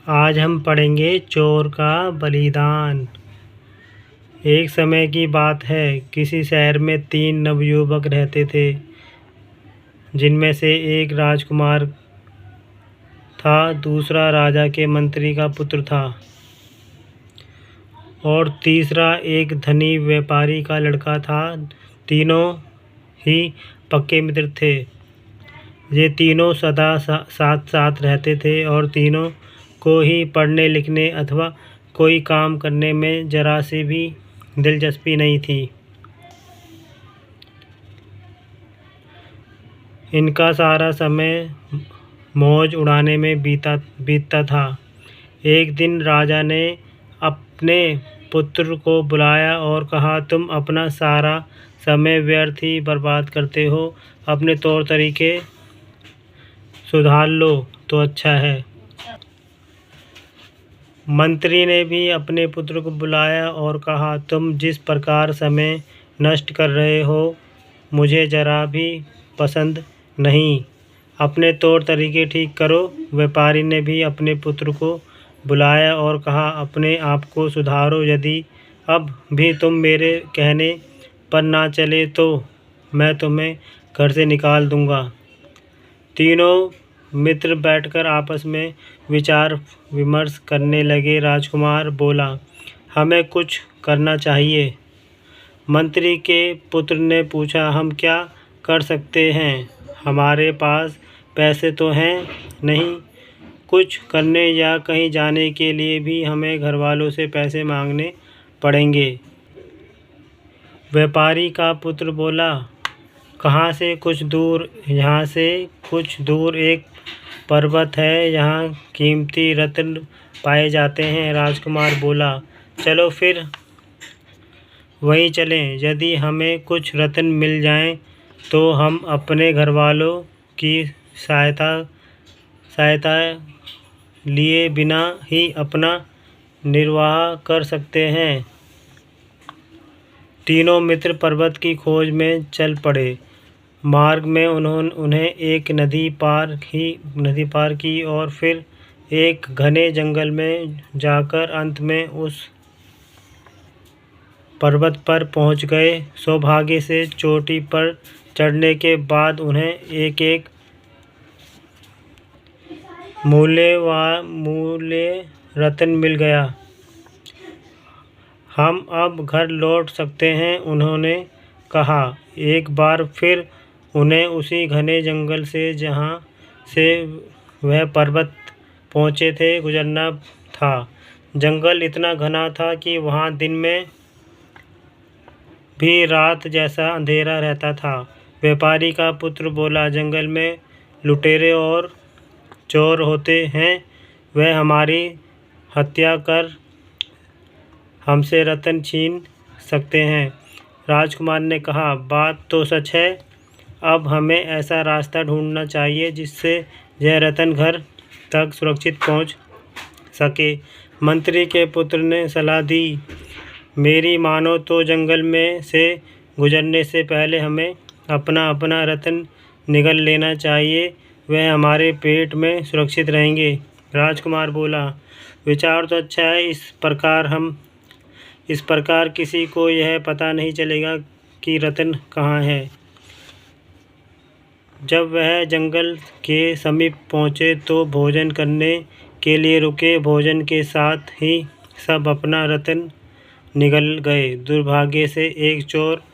आज हम पढ़ेंगे चोर का बलिदान। एक समय की बात है, किसी शहर में 3 नवयुवक रहते थे, जिनमें से एक राजकुमार था, दूसरा राजा के मंत्री का पुत्र था और तीसरा एक धनी व्यापारी का लड़का था। तीनों ही पक्के मित्र थे। ये तीनों सदा साथ साथ रहते थे और तीनों को ही पढ़ने लिखने अथवा कोई काम करने में जरा सी भी दिलचस्पी नहीं थी। इनका सारा समय मौज उड़ाने में बीतता था। एक दिन राजा ने अपने पुत्र को बुलाया और कहा, तुम अपना सारा समय व्यर्थ ही बर्बाद करते हो। अपने तौर तरीके सुधार लो तो अच्छा है। मंत्री ने भी अपने पुत्र को बुलाया और कहा, तुम जिस प्रकार समय नष्ट कर रहे हो, मुझे जरा भी पसंद नहीं। अपने तौर तरीके ठीक करो। व्यापारी ने भी अपने पुत्र को बुलाया और कहा, अपने आप को सुधारो। यदि अब भी तुम मेरे कहने पर ना चले तो मैं तुम्हें घर से निकाल दूंगा। तीनों मित्र बैठकर आपस में विचार विमर्श करने लगे। राजकुमार बोला, हमें कुछ करना चाहिए। मंत्री के पुत्र ने पूछा, हम क्या कर सकते हैं? हमारे पास पैसे तो हैं नहीं कुछ करने या कहीं जाने के लिए भी हमें घर वालों से पैसे मांगने पड़ेंगे। व्यापारी का पुत्र बोला, कहाँ से? कुछ दूर, यहाँ से कुछ दूर एक पर्वत है, यहाँ कीमती रत्न पाए जाते हैं। राजकुमार बोला, चलो फिर वहीं चलें। यदि हमें कुछ रत्न मिल जाएं तो हम अपने घर वालों की सहायता लिए बिना ही अपना निर्वाह कर सकते हैं। तीनों मित्र पर्वत की खोज में चल पड़े। मार्ग में उन्हें एक नदी पार की और फिर एक घने जंगल में जाकर अंत में उस पर्वत पर पहुंच गए। सौभाग्य से चोटी पर चढ़ने के बाद उन्हें एक मूल्य रत्न मिल गया। हम अब घर लौट सकते हैं, उन्होंने कहा। एक बार फिर उन्हें उसी घने जंगल से जहाँ से वह पर्वत पहुँचे थे गुजरना था। जंगल इतना घना था कि वहाँ दिन में भी रात जैसा अंधेरा रहता था। व्यापारी का पुत्र बोला, जंगल में लुटेरे और चोर होते हैं, वह हमारी हत्या कर हमसे रत्न छीन सकते हैं। राजकुमार ने कहा, बात तो सच है। अब हमें ऐसा रास्ता ढूंढना चाहिए जिससे यह रत्न घर तक सुरक्षित पहुंच सके। मंत्री के पुत्र ने सलाह दी, मेरी मानो तो जंगल में से गुजरने से पहले हमें अपना रत्न निगल लेना चाहिए, वह हमारे पेट में सुरक्षित रहेंगे। राजकुमार बोला, विचार तो अच्छा है। इस प्रकार किसी को यह पता नहीं चलेगा कि रत्न कहाँ है। जब वह जंगल के समीप पहुँचे तो भोजन करने के लिए रुके। भोजन के साथ ही सब अपना रत्न निगल गए। दुर्भाग्य से एक चोर